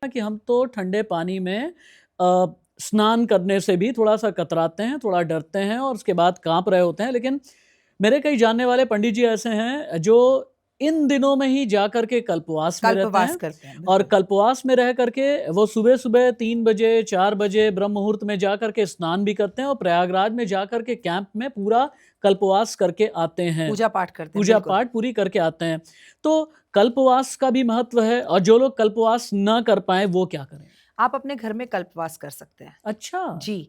कि हम तो ठंडे पानी में स्नान करने से भी थोड़ा-सा कतराते हैं, थोड़ा डरते हैं और उसके बाद काँप रहे होते हैं। लेकिन मेरे कई जानने वाले पंडित जी ऐसे हैं जो इन दिनों में ही जाकर के कल्पवास में रहते कल्पवास हैं करते हैं, और बिल्कुल। कल्पवास में रह करके वो सुबह-सुबह 3 बजे, 4 बजे ब्रह्म मुहूर्त में जाकर के स्नान भी करते हैं और प्रयागराज में जाकर के कैंप में पूरा कल्पवास करके आते हैं। पूजा पाठ करते हैं, पूजा बिल्कुल। पाठ पूरी करके आते हैं। तो कल्पवास का भी महत्व है और जो लोग कल्पवास ना कर पाएँ वो क्या करें? आप अपने घर में कल्पवास कर सकते हैं। अच्छा। जी,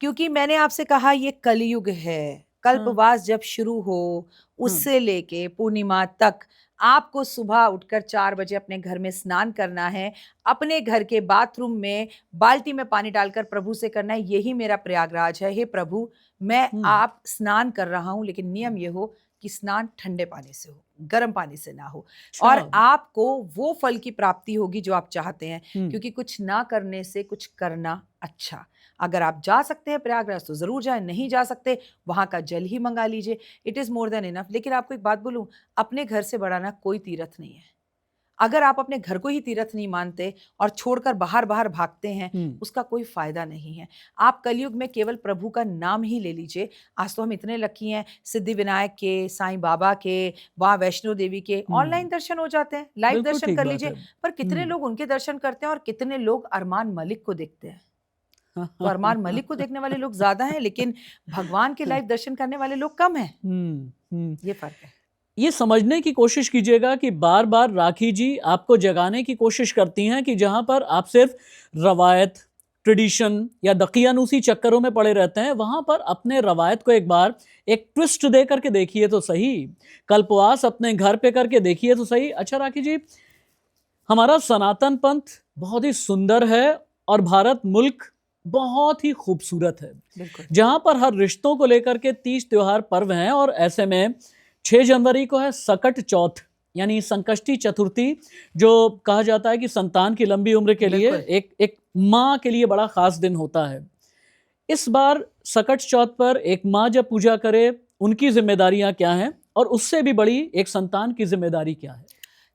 क्योंकि मैंने आपसे कहा ये कलयुग है। हाँ। कल्पवास जब शुरू हो, हाँ। उससे लेके पूर्णिमा तक आपको सुबह उठकर 4 बजे अपने घर में स्नान करना है। अपने घर के बाथरूम में बाल्टी में पानी डालकर प्रभु से करना है, यही मेरा प्रयागराज है। हे प्रभु, मैं हुँ। आप स्नान कर रहा हूँ, लेकिन नियम ये हो कि स्नान ठंडे पानी से हो, गर्म पानी से ना हो अच्छा। और आपको वो फल की प्राप्ति होगी जो आप चाहते हैं, हुँ। क्योंकि कुछ ना करने से कुछ करना अच्छा। अगर आप जा सकते हैं प्रयागराज तो ज़रूर जाएँ, नहीं जा सकते वहाँ का जल ही मँगा लीजिए। It is more than enough. लेकिन आपको एक बात बोलूँ, अपने घर से बड़ा ना कोई तीर्थ नहीं है। अगर आप अपने घर को ही तीर्थ नहीं मानते और छोड़कर बाहर-बाहर भागते हैं, हुँ। उसका कोई फ़ायदा नहीं है। आप कलयुग में केवल प्रभु का नाम ही ले लीजिए। आज तो हम इतने लकी हैं, सिद्धिविनायक के, साईं बाबा के, वहाँ वैष्णो देवी के हुँ। ऑनलाइन दर्शन हो जाते हैं, लाइव बिल्कुल दर्शन ठीक कर बात है। लीजिए। पर कितने हुँ। लोग उनके दर्शन करते हैं और कितने लोग अरमान मलिक को देखते हैं। तो अरमान मलिक को देखने वाले लोग ज़्यादा हैं, लेकिन भगवान के लाइव दर्शन करने वाले लोग कम हैं। हुँ। हुँ। ये फ़र्क है। ये समझने की कोशिश कीजिएगा कि बार-बार राखी जी आपको जगाने की कोशिश करती हैं कि जहाँ पर आप सिर्फ़ रवायत, ट्रेडिशन या दकियानूसी चक्करों में पड़े रहते हैं, वहाँ पर अपने रवायत को एक बार एक ट्विस्ट दे करके देखिए तो सही। कल्पवास अपने घर पे करके देखिए तो सही। अच्छा राखी जी, हमारा सनातन पंथ बहुत ही सुंदर है और भारत मुल्क बहुत ही खूबसूरत है, बिल्कुल। जहाँ पर हर रिश्तों को लेकर के 30 त्योहार पर्व हैं और ऐसे में 6 जनवरी को है सकट चौथ यानी संकष्टी चतुर्थी, जो कहा जाता है कि संतान की लंबी उम्र के लिए बिल्कुल। एक एक माँ के लिए बड़ा खास दिन होता है। इस बार सकट चौथ पर एक माँ जब पूजा करे, उनकी जिम्मेदारियां क्या हैं और उससे भी बड़ी एक संतान की जिम्मेदारी क्या है?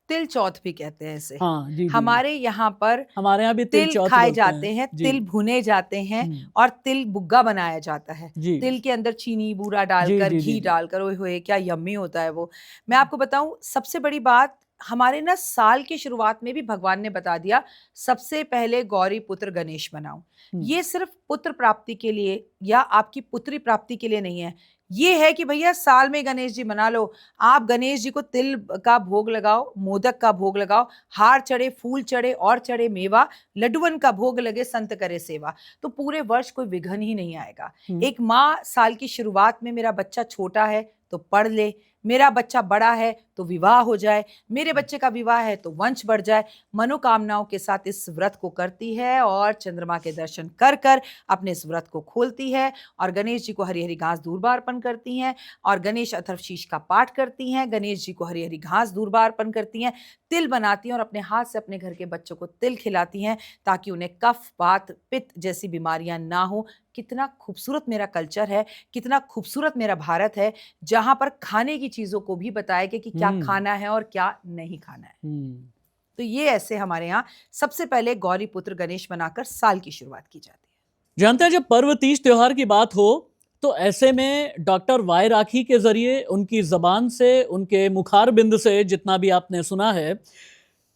तिल चौथ भी कहते हैं इसे। हाँ, जी, जी। हमारे यहाँ पर हमारे यहाँ भी तिल तिल चौथ खाए बोलते जाते हैं। हैं, जी। तिल भुने जाते हैं हुँ। और तिल बुग्गा बनाया जाता है। जी। तिल के अंदर चीनी, बूरा जी, डालकर, जी, जी, घी जी। डालकर, ओए होए! क्या यम्मी होता है वो। मैं आपको बताऊँ, सबसे बड़ी बात, हमारे ना साल की शुरुआत में भी भगवान ने बता दिया, सबसे पहले गौरी पुत्र गणेश बनाओ। हुँ। ये सिर्फ़ पुत्र प्राप्ति के लिए या आपकी पुत्री प्राप्ति के लिए नहीं है। ये है कि भैया साल में गणेश जी मना लो। आप गणेश जी को तिल का भोग लगाओ, मोदक का भोग लगाओ, हार चढ़े, फूल चढ़े और चढ़े मेवा, लड्डूअन का भोग लगे, संत करे सेवा। तो पूरे वर्ष कोई विघ्न ही नहीं आएगा। हुँ। एक माँ साल की शुरुआत में, मेरा बच्चा छोटा है तो पढ़ ले, मेरा बच्चा बड़ा है तो विवाह हो जाए, मेरे बच्चे का विवाह है तो वंश बढ़ जाए, मनोकामनाओं के साथ इस व्रत को करती है और चंद्रमा के दर्शन कर कर अपने इस व्रत को खोलती है और गणेश जी को हरी-हरी घास दूर्बा अर्पण करती हैं और गणेश अथर्वशीष का पाठ करती हैं, गणेश जी को हरी-हरी घास दूर्बा अर्पण करती हैं, तिल बनाती हैं और अपने हाथ से अपने घर के बच्चों को तिल खिलाती हैं, ताकि उन्हें कफ, वात, पित्त जैसी बीमारियाँ ना हो। कितना खूबसूरत मेरा कल्चर है, कितना खूबसूरत मेरा भारत है, जहाँ पर खाने की चीज़ों को भी बताया गया कि क्या हुँ। खाना है और क्या नहीं खाना है। हुँ। तो ये ऐसे हमारे यहाँ सबसे पहले गौरी पुत्र गणेश बनाकर साल की शुरुआत की जाती है। जानते हैं जब पर्व तीज त्योहार की बात हो, तो ऐसे में डॉक्टर वाई राखी के ज़रिए उनकी ज़बान से, उनके मुखारबिंद से जितना भी आपने सुना है,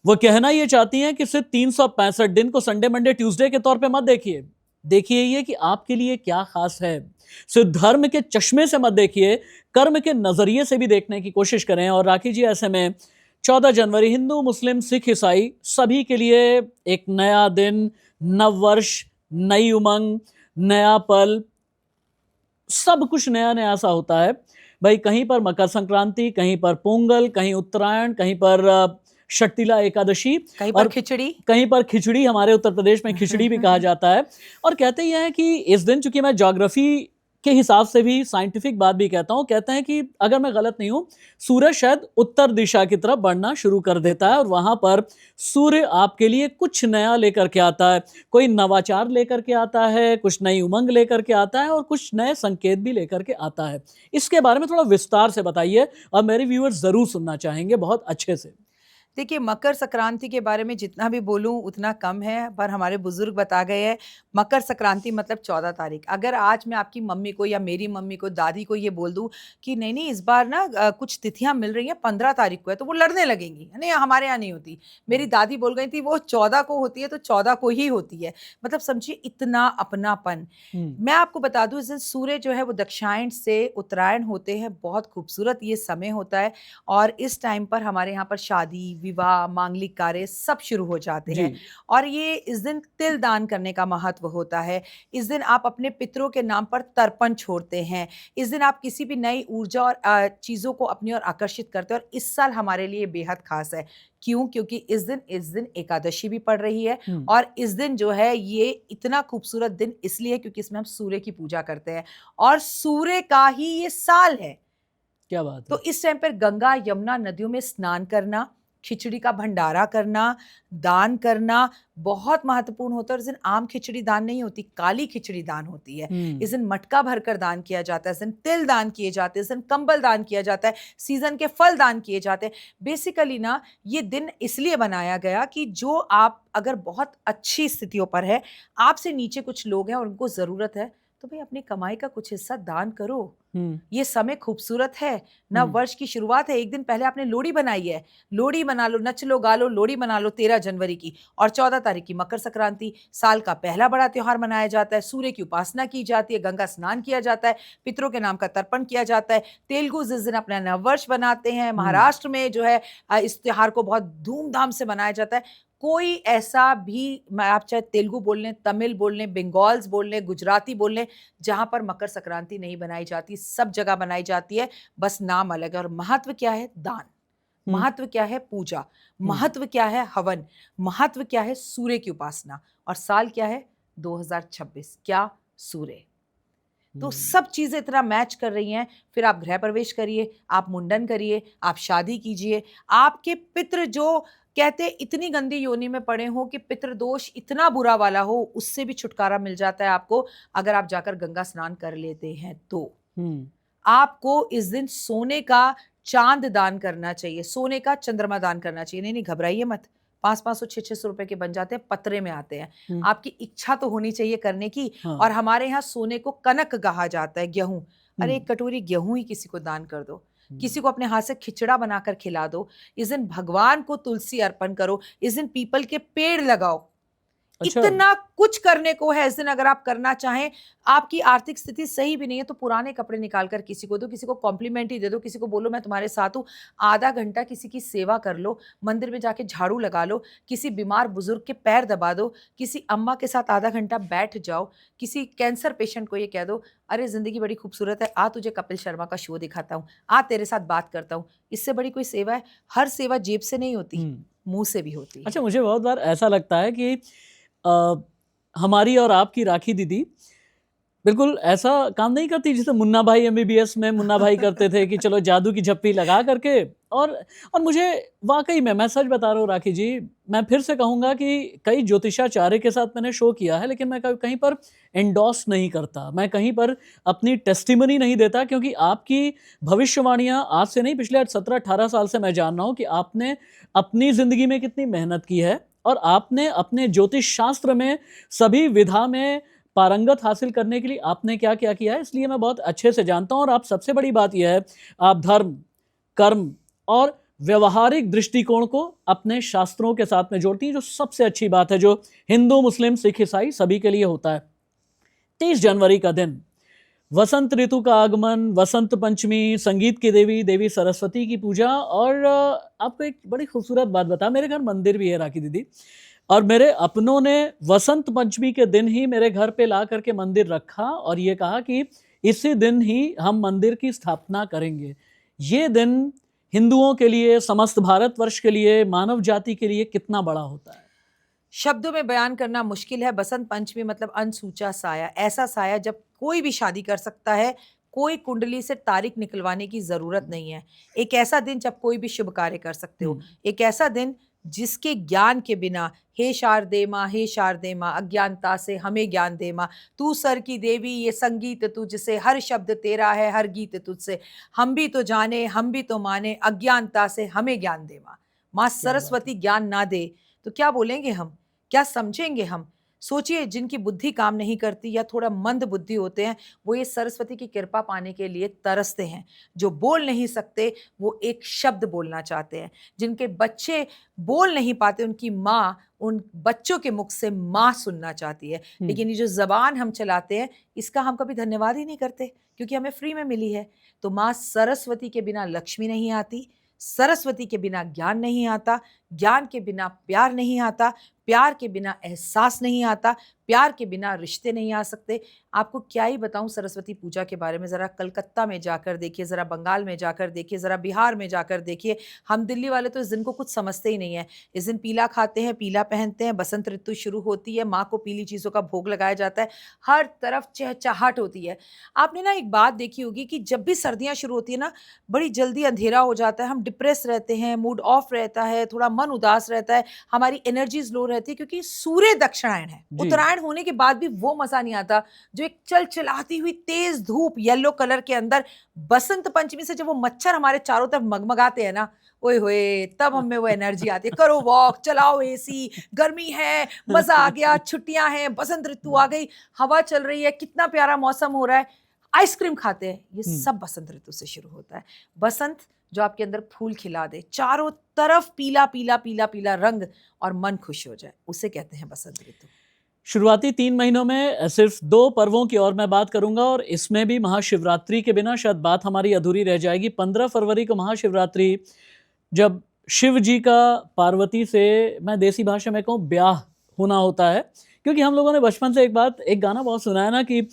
वो कहना ये चाहती हैं कि सिर्फ़ 365 दिन को संडे, मंडे, ट्यूसडे के तौर पे मत देखिए। देखिए ये कि आपके लिए क्या ख़ास है। सिर्फ़ धर्म के चश्मे से मत देखिए, कर्म के नज़रिए से भी देखने की कोशिश करें और राखी जी ऐसे में 14 जनवरी हिंदू, मुस्लिम, सिख, ईसाई सभी के लिए एक नया दिन, नववर्ष, नई उमंग, नया पल, सब कुछ नया-नया सा होता है। भई कहीं पर मकर संक्रांति, कहीं पर पोंगल, कहीं उत्तरायण, कहीं पर शर्तिला एकादशी कहीं पर और खिचड़ी। कहीं पर खिचड़ी, हमारे उत्तर प्रदेश में खिचड़ी भी कहा जाता है। और कहते ये हैं कि इस दिन, चूँकि मैं ज्योग्राफ़ी के हिसाब से भी साइंटिफिक बात भी कहता हूँ, कहते हैं कि अगर मैं गलत नहीं हूँ, सूरज शायद उत्तर दिशा की तरफ बढ़ना शुरू कर देता है और वहाँ पर सूर्य आपके लिए कुछ नया लेकर के आता है। कोई नवाचार लेकर के आता है, कुछ नई उमंग लेकर के आता है और कुछ नए संकेत भी लेकर के आता है। इसके बारे में थोड़ा विस्तार से बताइए और मेरे व्यूअर्स ज़रूर सुनना चाहेंगे बहुत अच्छे से। देखिए, मकर संक्रांति के बारे में जितना भी बोलूं उतना कम है, पर हमारे बुजुर्ग बता गए हैं मकर संक्रांति मतलब 14 तारीख। अगर आज मैं आपकी मम्मी को या मेरी मम्मी को, दादी को ये बोल दूं कि नहीं नहीं इस बार ना कुछ तिथियां मिल रही हैं 15 तारीख को है, तो वो लड़ने लगेंगी, नहीं हमारे यहाँ नहीं होती। मेरी दादी बोल गई थी वो 14 को होती है तो 14 को ही होती है। मतलब समझिए इतना अपनापन। मैं आपको बता दूं, इस दिन सूर्य जो है वो दक्षिणायन से उत्तरायण होते हैं। बहुत खूबसूरत ये समय होता है और इस टाइम पर हमारे यहाँ पर शादी, विवाह, मांगलिक कार्य सब शुरू हो जाते हैं। जी। और ये इस दिन तिल दान करने का महत्व होता है। इस दिन आप अपने पितरों के नाम पर तर्पण छोड़ते हैं। इस दिन आप किसी भी नई ऊर्जा और चीज़ों को अपनी ओर आकर्षित करते हैं और इस साल हमारे लिए बेहद खास है। क्यों? क्योंकि इस दिन एकादशी भी पड़ रही है हुँ, और इस दिन जो है ये इतना खूबसूरत दिन इसलिए है क्योंकि इसमें हम सूर्य की पूजा करते हैं और सूर्य का ही ये साल है। क्या बात तो है। इस टाइम पर गंगा, यमुना नदियों में स्नान करना, खिचड़ी का भंडारा करना, दान करना बहुत महत्वपूर्ण होता है। और इस दिन आम खिचड़ी दान नहीं होती, काली खिचड़ी दान होती है। हुँ, इस दिन मटका भरकर दान किया जाता है, इस दिन तिल दान किए जाते हैं, इस दिन कंबल दान किया जाता है, सीजन के फल दान किए जाते हैं। बेसिकली ना ये दिन इसलिए बनाया गया कि जो आप अगर बहुत अच्छी स्थितियों पर है, आपसे नीचे कुछ लोग हैं और उनको ज़रूरत है, तो भाई अपनी कमाई का कुछ हिस्सा दान करो। हुँ, ये समय खूबसूरत है, नव वर्ष की शुरुआत है। एक दिन पहले आपने लोहड़ी बनाई है, लोहड़ी मना लो, नच लो, गा लो, लोहड़ी मना लो 13 जनवरी की। और 14 तारीख की मकर संक्रांति, साल का पहला बड़ा त्योहार मनाया जाता है। सूर्य की उपासना की जाती है, गंगा स्नान किया जाता है, पितरों के नाम का तर्पण किया जाता है। तेलुगु जिस दिन अपना नववर्ष बनाते हैं, हुँ। महाराष्ट्र में जो है इस त्योहार को बहुत धूमधाम से मनाया जाता है। कोई ऐसा भी, मैं आप चाहे तेलुगु बोल लें, तमिल बोल लें, बंगाल्स बोल लें, गुजराती बोल लें, जहाँ पर मकर संक्रांति नहीं बनाई जाती, सब जगह बनाई जाती है, बस नाम अलग है। और महत्व क्या है? दान। हुँ, महत्व क्या है? पूजा। हुँ, महत्व क्या है? हवन। महत्व क्या है? सूर्य की उपासना। और साल क्या है? 2026। क्या? सूर्य। तो हुँ। सब चीजें इतना मैच कर रही हैं। फिर आप गृह प्रवेश करिए, आप मुंडन करिए, आप शादी कीजिए। आपके पितृ जो कहते इतनी गंदी योनि में पड़े हो कि पितृदोष इतना बुरा वाला हो, उससे भी छुटकारा मिल जाता है आपको अगर आप जाकर गंगा स्नान कर लेते हैं तो। हुँ, आपको इस दिन सोने का चांद दान करना चाहिए, सोने का चंद्रमा दान करना चाहिए। नहीं, नहीं घबराइए मत। 500-500, 600-600 रुपए के बन जाते हैं, पतरे में आते हैं। हुँ, आपकी इच्छा तो होनी चाहिए करने की। हाँ, और हमारे यहाँ सोने को कनक कहा जाता है, गेहूँ। हुँ, अरे 1 कटोरी गेहूँ ही किसी को दान कर दो। हुँ। किसी को अपने हाथ से खिचड़ा बनाकर खिला दो। इस दिन भगवान को तुलसी अर्पण करो। इस दिन पीपल के पेड़ लगाओ। अच्छा। इतना कुछ करने को है इस दिन अगर आप करना चाहें। आपकी आर्थिक स्थिति सही भी नहीं है तो पुराने कपड़े निकाल कर किसी को दो, किसी को कॉम्प्लीमेंट ही दे दो, किसी को बोलो मैं तुम्हारे साथ हूँ। आधा घंटा किसी की सेवा कर लो, मंदिर में जाके झाड़ू लगा लो, किसी बीमार बुजुर्ग के पैर दबा दो, किसी अम्मा के साथ आधा घंटा बैठ जाओ, किसी कैंसर पेशेंट को ये कह दो, अरे जिंदगी बड़ी खूबसूरत है, आ तुझे कपिल शर्मा का शो दिखाता हूँ, आ तेरे साथ बात करता हूँ। इससे बड़ी कोई सेवा है? हर सेवा जेब से नहीं होती, हुँ। मुंह से भी होती अच्छा, है। मुझे बहुत बार ऐसा लगता है कि अ, हमारी और आपकी राखी दीदी बिल्कुल ऐसा काम नहीं करती जैसे मुन्ना भाई एमबीबीएस में मुन्ना भाई करते थे कि चलो जादू की झप्पी लगा करके। और और मुझे वाक़ई में मैं सच बता रहा हूँ राखी जी, मैं फिर से कहूँगा कि कई ज्योतिषाचार्य के साथ मैंने शो किया है, लेकिन मैं कहीं पर एंडोर्स नहीं करता। मैं कहीं पर अपनी टेस्टिमनी नहीं देता क्योंकि आपकी भविष्यवाणियाँ आज से नहीं, पिछले 17-18 साल से मैं जान रहा हूँ कि आपने अपनी ज़िंदगी में कितनी मेहनत की है और आपने अपने ज्योतिष शास्त्र में सभी विधा में पारंगत हासिल करने के लिए आपने क्या-क्या किया है, इसलिए मैं बहुत अच्छे से जानता हूँ। और आप सबसे बड़ी बात ये है, आप धर्म, कर्म और व्यावहारिक दृष्टिकोण को अपने शास्त्रों के साथ में जोड़ती हैं, जो सबसे अच्छी बात है, जो हिंदू, मुस्लिम, सिख, ईसाई सभी के लिए होता है। 30 जनवरी का दिन, वसंत ऋतु का आगमन, वसंत पंचमी, संगीत की देवी, देवी सरस्वती की पूजा। और आपको एक बड़ी खूबसूरत बात बताऊँ, मेरे घर मंदिर भी है राखी दीदी, और मेरे अपनों ने वसंत पंचमी के दिन ही मेरे घर पे ला करके मंदिर रखा और ये कहा कि इसी दिन ही हम मंदिर की स्थापना करेंगे। ये दिन हिंदुओं के लिए, समस्त भारतवर्ष के लिए, मानव जाति के लिए कितना बड़ा होता है। शब्दों में बयान करना मुश्किल है। बसंत पंचमी मतलब अनसूचा साया, ऐसा साया जब कोई भी शादी कर सकता है, कोई कुंडली से तारीख निकलवाने की जरूरत नहीं है। एक ऐसा दिन जब कोई भी शुभ कार्य कर सकते हो, हुँ, एक ऐसा दिन जिसके ज्ञान के बिना, हे शारदे माँ अज्ञानता से हमें ज्ञान दे माँ, तू सर की देवी ये संगीत तुझसे, हर शब्द तेरा है हर गीत तुझसे, हम भी तो जाने हम भी तो माने, अज्ञानता से हमें ज्ञान दे माँ। माँ क्या बात है। सरस्वती ज्ञान ना दे तो क्या बोलेंगे हम, क्या समझेंगे हम? सोचिए, जिनकी बुद्धि काम नहीं करती या थोड़ा मंद बुद्धि होते हैं, वो ये सरस्वती की कृपा पाने के लिए तरसते हैं। जो बोल नहीं सकते, वो एक शब्द बोलना चाहते हैं। जिनके बच्चे बोल नहीं पाते, उनकी माँ उन बच्चों के मुख से माँ सुनना चाहती है। लेकिन ये जो ज़बान हम चलाते हैं, इसका हम कभी धन्यवाद ही नहीं करते, क्योंकि हमें फ्री में मिली है। तो माँ सरस्वती के बिना लक्ष्मी नहीं आती, सरस्वती के बिना ज्ञान नहीं आता, ज्ञान के बिना प्यार नहीं आता, प्यार के बिना एहसास नहीं आता, प्यार के बिना रिश्ते नहीं आ सकते। आपको क्या ही बताऊं सरस्वती पूजा के बारे में। ज़रा कलकत्ता में जाकर देखिए, ज़रा बंगाल में जाकर देखिए, ज़रा बिहार में जाकर देखिए। हम दिल्ली वाले तो इस दिन को कुछ समझते ही नहीं है। इस दिन पीला खाते हैं, पीला पहनते हैं, बसंत ऋतु शुरू होती है, माँ को पीली चीज़ों का भोग लगाया जाता है, हर तरफ चहचहाट होती है। आपने ना एक बात देखी होगी कि जब भी सर्दियाँ शुरू होती है ना, बड़ी जल्दी अंधेरा हो जाता है, हम डिप्रेस रहते हैं, मूड ऑफ रहता है, थोड़ा मन उदास रहता है, हमारी एनर्जीज लो रहती है, क्योंकि सूर्य दक्षिणायन है। जी। उत्तरायण होने के बाद भी वो मजा नहीं आता जो एक चलचलाती हुई तेज धूप येलो कलर के अंदर बसंत पंचमी से जब वो मच्छर हमारे चारों तरफ मगमगाते हैं ना, ओए होए, तब हमें वो एनर्जी आती है। करो वॉक, चलाओ एसी, गर्मी है, मजा आ गया, छुट्टियां हैं, बसंत ऋतु आ गई, हवा चल रही है, कितना प्यारा मौसम हो रहा है, आइसक्रीम खाते हैं। ये सब बसंत ऋतु से शुरू होता है। बसंत जो आपके अंदर फूल खिला दे, चारों तरफ पीला पीला पीला पीला रंग, और मन खुश हो जाए, उसे कहते हैं बसंत ऋतु। शुरुआती 3 महीनों में सिर्फ 2 पर्वों की और मैं बात करूंगा, और इसमें भी महाशिवरात्रि के बिना शायद बात हमारी अधूरी रह जाएगी। 15 फरवरी को महाशिवरात्रि, जब शिव जी का पार्वती से, मैं देसी भाषा में कहूँ, ब्याह होना होता है। क्योंकि हम लोगों ने बचपन से एक गाना बहुत सुना है ना कि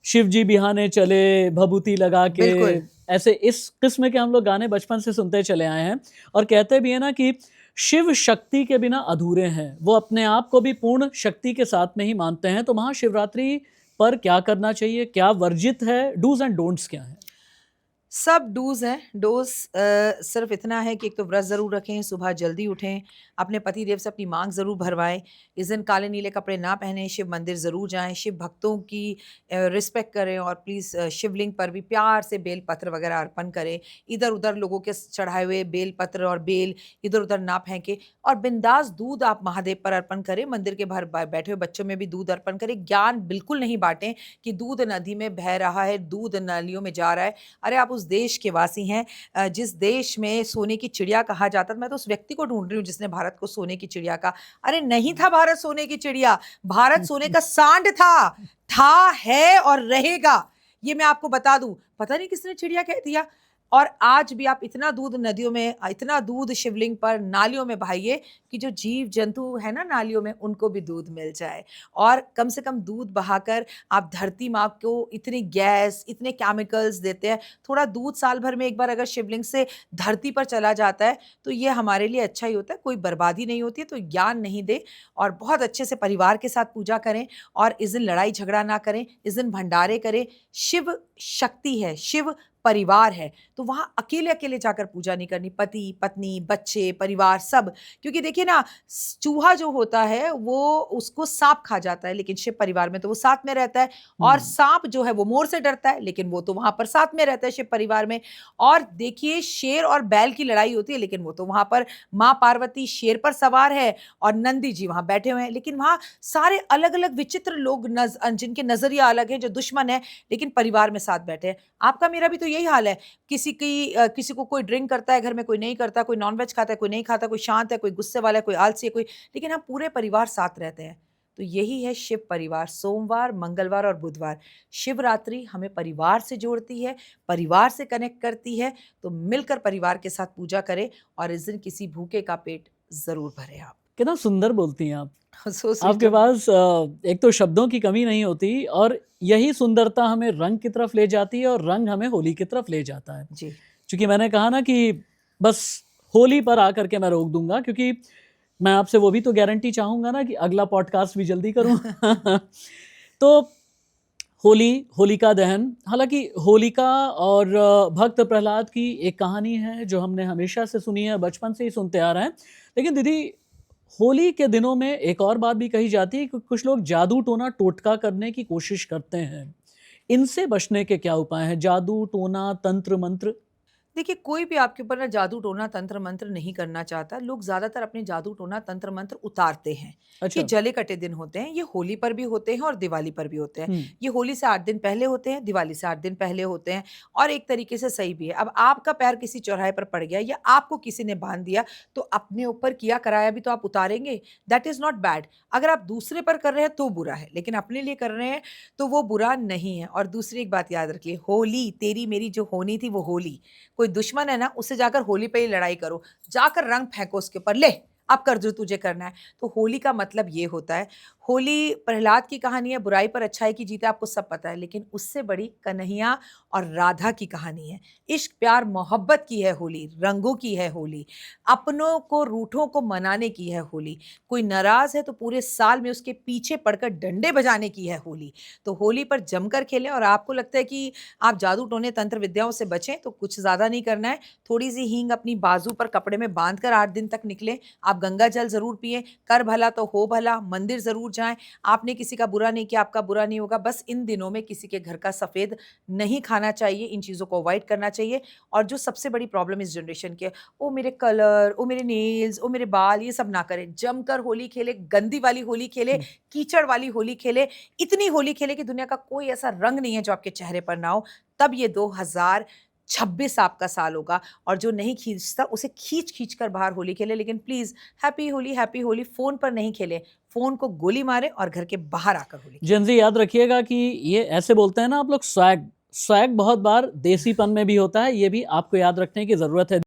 शिव जी बिहाने चले भभूति लगा के, बिल्कुल। ऐसे इस किस्म के हम लोग गाने बचपन से सुनते चले आए हैं। और कहते भी है ना कि शिव शक्ति के बिना अधूरे हैं, वो अपने आप को भी पूर्ण शक्ति के साथ में ही मानते हैं। तो महाशिवरात्रि पर क्या करना चाहिए, क्या वर्जित है, डूज एंड डोंट्स क्या है? सब डूज हैं। डोज सिर्फ इतना है कि एक तो व्रत जरूर रखें, सुबह जल्दी उठें, अपने पति देव से अपनी मांग जरूर भरवाएं, इस दिन काले नीले कपड़े ना पहनें, शिव मंदिर जरूर जाएं, शिव भक्तों की रिस्पेक्ट करें, और प्लीज़ शिवलिंग पर भी प्यार से बेल पत्र वगैरह अर्पण करें। इधर उधर लोगों के चढ़ाए हुए बेल पत्र और बेल इधर उधर ना फेंकें, और बिंदास दूध आप महादेव पर अर्पण करें, मंदिर के बाहर बैठे हुए बच्चों में भी दूध अर्पण करें। ज्ञान बिल्कुल नहीं बांटें कि दूध नदी में बह रहा है, दूध नालियों में जा रहा है। अरे आप उस देश के वासी हैं जिस देश में सोने की चिड़िया कहा जाता था। मैं तो उस व्यक्ति को ढूंढ रही हूँ जिसने भारत को सोने की चिड़िया कहा। अरे नहीं था भारत सोने की चिड़िया, भारत सोने का सांड था, है और रहेगा। ये मैं आपको बता दूं, पता नहीं किसने चिड़िया कह दिया। और आज भी आप इतना दूध नदियों में, इतना दूध शिवलिंग पर नालियों में बहाइए कि जो जीव जंतु है ना नालियों में, उनको भी दूध मिल जाए। और कम से कम दूध बहाकर आप धरती माँ को इतनी गैस, इतने केमिकल्स देते हैं। थोड़ा दूध साल भर में एक बार अगर शिवलिंग से धरती पर चला जाता है तो ये हमारे लिए अच्छा ही होता है, कोई बर्बादी नहीं होती है। तो ज्ञान नहीं दे, और बहुत अच्छे से परिवार के साथ पूजा करें, और इस दिन लड़ाई झगड़ा ना करें, इस दिन भंडारे करें। शिव शक्ति है, शिव परिवार है, तो वहां अकेले अकेले जाकर पूजा नहीं करनी, पति पत्नी बच्चे परिवार सब। क्योंकि देखिए ना, चूहा जो होता है वो उसको सांप खा जाता है, लेकिन शिव परिवार में तो वो साथ में रहता है। और सांप जो है वो मोर से डरता है, लेकिन वो तो वहां पर साथ में रहता है शिव परिवार में। और देखिए, शेर और बैल की लड़ाई होती है, लेकिन वो तो वहां पर माँ पार्वती शेर पर सवार है और नंदी जी वहां बैठे हुए हैं। लेकिन वहां सारे अलग अलग विचित्र लोग जिनके नजरिया अलग है, जो दुश्मन है, लेकिन परिवार में साथ बैठे हैं। आपका मेरा भी तो यही हाल है। किसी को कोई ड्रिंक करता है घर में, कोई नहीं करता, कोई नॉनवेज खाता है, कोई नहीं खाता, कोई शांत है, कोई गुस्से वाला है, कोई आलसी है, कोई, लेकिन हम पूरे परिवार साथ रहते हैं। तो यही है शिव परिवार। सोमवार, मंगलवार और बुधवार शिवरात्रि हमें परिवार से जोड़ती है, परिवार से कनेक्ट करती है। तो मिलकर परिवार के साथ पूजा करें, और इस दिन किसी भूखे का पेट जरूर भरे आप। कितना सुंदर बोलती हैं आप। So sweet आपके of you. पास एक तो शब्दों की कमी नहीं होती, और यही सुंदरता हमें रंग की तरफ ले जाती है, और रंग हमें होली की तरफ ले जाता है। जी। क्योंकि मैंने कहा ना कि बस होली पर आकर के मैं रोक दूंगा, क्योंकि मैं आपसे वो भी तो गारंटी चाहूंगा ना कि अगला पॉडकास्ट भी जल्दी करूं। तो होलिका दहन, हालांकि होलिका और भक्त प्रहलाद की एक कहानी है जो हमने हमेशा से सुनी है, बचपन से ही सुनते आ रहे हैं। लेकिन दीदी, होली के दिनों में एक और बात भी कही जाती है कि कुछ लोग जादू टोना टोटका करने की कोशिश करते हैं। इनसे बचने के क्या उपाय हैं? जादू टोना तंत्र मंत्र। देखिए, कोई भी आपके ऊपर ना जादू टोना तंत्र मंत्र नहीं करना चाहता। लोग ज्यादातर अपने जादू टोना तंत्र मंत्र उतारते हैं। ये अच्छा। जले कटे दिन होते हैं, ये होली पर भी होते हैं और दिवाली पर भी होते हैं। हुँ। ये होली से 8 दिन पहले होते हैं, दिवाली से 8 दिन पहले होते हैं और एक तरीके से सही भी है। अब आपका पैर किसी चौराहे पर पड़ गया या आपको किसी ने बांध दिया, तो अपने ऊपर किया कराया भी तो आप उतारेंगे। That is not bad. अगर आप दूसरे पर कर रहे हैं तो बुरा है, लेकिन अपने लिए कर रहे हैं तो वो बुरा नहीं है। और दूसरी एक बात याद रखिए, होली तेरी मेरी जो होनी थी वो होली। कोई दुश्मन है ना, उससे जाकर होली पे ही लड़ाई करो। जाकर रंग फेंको उसके ऊपर, ले अब कर जो तुझे करना है। तो होली का मतलब ये होता है। होली प्रहलाद की कहानी है, बुराई पर अच्छाई की जीत है, आपको सब पता है। लेकिन उससे बड़ी कन्हैया और राधा की कहानी है। इश्क, प्यार, मोहब्बत की है होली, रंगों की है होली, अपनों को रूठों को मनाने की है होली। कोई नाराज़ है तो पूरे साल में उसके पीछे पड़कर डंडे बजाने की है होली। तो होली पर जमकर खेलें। और आपको लगता है कि आप जादू टोने तंत्र विद्याओं से बचें तो कुछ ज़्यादा नहीं करना है। थोड़ी-सी हींग अपनी बाजू पर कपड़े में बाँधकर 8 दिन तक निकलें। आप गंगा जल ज़रूर पिएँ, कर भला तो हो भला, मंदिर ज़रूर जाएँ। आपने किसी का बुरा नहीं किया, आपका बुरा नहीं होगा। बस इन दिनों में किसी के घर का सफ़ेद नहीं खाना चाहिए, इन चीज़ों को अवॉइड करना चाहिए। और जो सबसे बड़ी प्रॉब्लम इस जनरेशन की है, ओ मेरे कलर, ओ मेरे नेल्स, ओ मेरे बाल, ये सब ना करें। जमकर होली खेलें, गंदी वाली होली खेलें, हुँ। कीचड़ वाली होली खेलें, इतनी होली खेलें कि दुनिया का कोई ऐसा रंग नहीं है जो आपके चेहरे पर ना हो। तब ये 2026 आपका साल होगा। और जो नहीं खींचता उसे खींच-खींच कर बाहर होली खेलें। लेकिन प्लीज़ हैप्पी होली फ़ोन पर नहीं खेलें। फ़ोन को गोली मारें और घर के बाहर आकर होली खेलें। जेन ज़ी याद रखिएगा कि ये ऐसे बोलते हैं ना आप लोग स्वैग, स्वैग बहुत बार देसीपन में भी होता है, ये भी आपको याद रखने की ज़रूरत है।